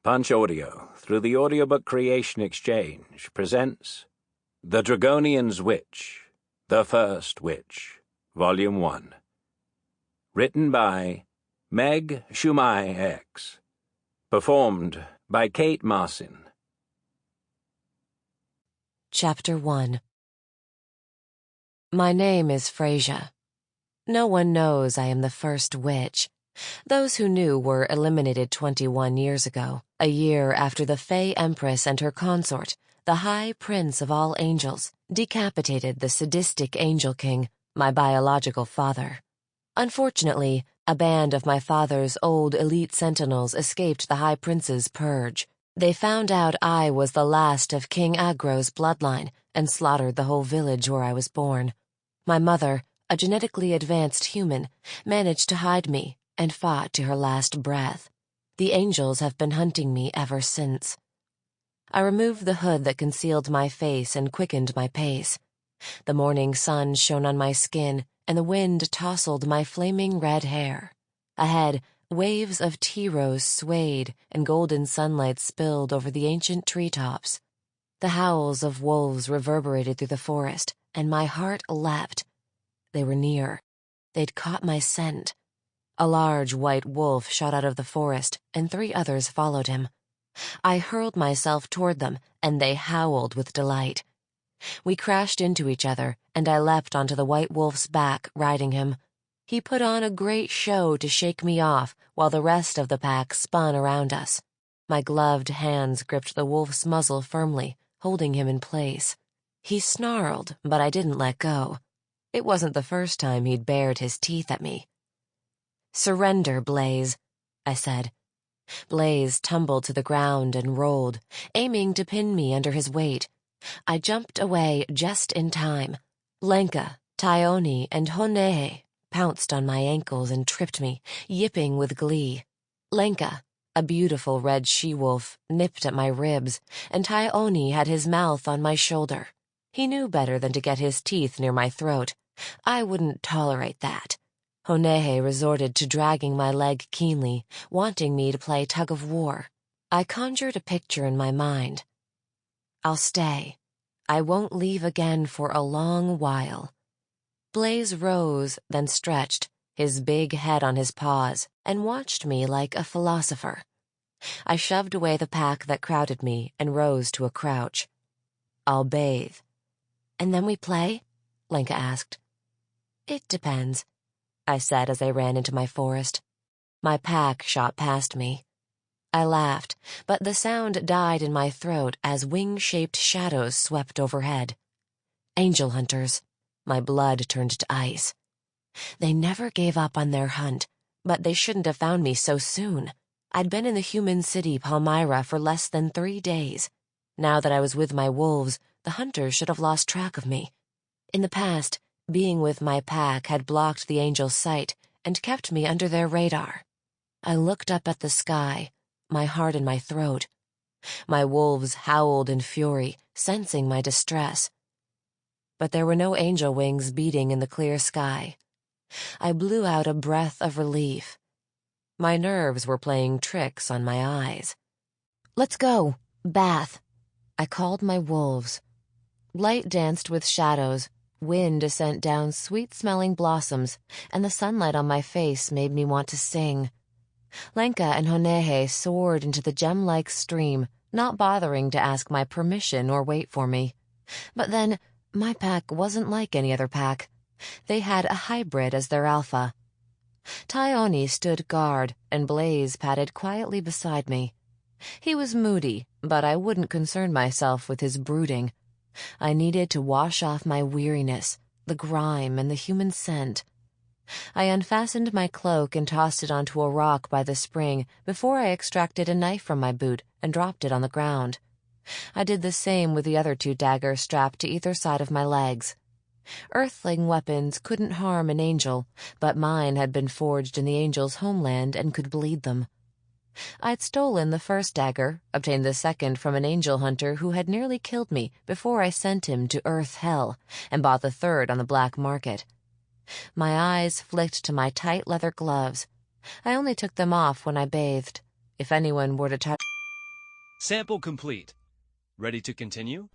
Punch Audio, through the Audiobook Creation Exchange, presents The Dragonian's Witch, The First Witch, Volume 1. Written by Meg Xuemei X. Performed by Kate Marcin. Chapter 1. My name is Freyja. No one knows I am the first witch. Those who knew were eliminated 21 years ago, a year after the Fey Empress and her consort, the High Prince of all angels, decapitated the sadistic Angel King, my biological father. Unfortunately, a band of my father's old elite sentinels escaped the High Prince's purge. They found out I was the last of King Agro's bloodline and slaughtered the whole village where I was born. My mother, a genetically advanced human, managed to hide me and fought to her last breath. The angels have been hunting me ever since. I removed the hood that concealed my face and quickened my pace. The morning sun shone on my skin, and the wind tousled my flaming red hair. Ahead, waves of tea rose swayed, and golden sunlight spilled over the ancient treetops. The howls of wolves reverberated through the forest, and my heart leapt. They were near. They'd caught my scent. A large white wolf shot out of the forest, and 3 others followed him. I hurled myself toward them, and they howled with delight. We crashed into each other, and I leapt onto the white wolf's back, riding him. He put on a great show to shake me off, while the rest of the pack spun around us. My gloved hands gripped the wolf's muzzle firmly, holding him in place. He snarled, but I didn't let go. It wasn't the first time he'd bared his teeth at me. "Surrender, Blaze," I said. Blaze tumbled to the ground and rolled, aiming to pin me under his weight. I jumped away just in time. Lenka, Taioni, and Honehe pounced on my ankles and tripped me, yipping with glee. Lenka, a beautiful red she-wolf, nipped at my ribs, and Taioni had his mouth on my shoulder. He knew better than to get his teeth near my throat. I wouldn't tolerate that. Honehe resorted to dragging my leg keenly, wanting me to play tug-of-war. I conjured a picture in my mind. I'll stay. I won't leave again for a long while. Blaze rose, then stretched, his big head on his paws, and watched me like a philosopher. I shoved away the pack that crowded me and rose to a crouch. "I'll bathe." "And then we play?" Lenka asked. "It depends," I said as I ran into my forest. My pack shot past me. I laughed, but the sound died in my throat as wing-shaped shadows swept overhead. Angel hunters. My blood turned to ice. They never gave up on their hunt, but they shouldn't have found me so soon. I'd been in the human city Palmyra for less than 3 days. Now that I was with my wolves, the hunters should have lost track of me. In the past, being with my pack had blocked the angels' sight and kept me under their radar. I looked up at the sky, my heart in my throat. My wolves howled in fury, sensing my distress. But there were no angel wings beating in the clear sky. I blew out a breath of relief. My nerves were playing tricks on my eyes. "Let's go. Bath." I called my wolves. Light danced with shadows. Wind sent down sweet-smelling blossoms, and the sunlight on my face made me want to sing. Lenka and Honehe soared into the gem-like stream, not bothering to ask my permission or wait for me. But then, my pack wasn't like any other pack. They had a hybrid as their alpha. Taioni stood guard, and Blaze padded quietly beside me. He was moody, but I wouldn't concern myself with his brooding. I needed to wash off my weariness, the grime and the human scent. I unfastened my cloak and tossed it onto a rock by the spring before I extracted a knife from my boot and dropped it on the ground. I did the same with the other 2 daggers strapped to either side of my legs. Earthling weapons couldn't harm an angel, but mine had been forged in the angel's homeland and could bleed them. I'd stolen the first dagger, obtained the second from an angel hunter who had nearly killed me before I sent him to Earth Hell, and bought the third on the black market. My eyes flicked to my tight leather gloves. I only took them off when I bathed. If anyone were to touch... Sample complete. Ready to continue?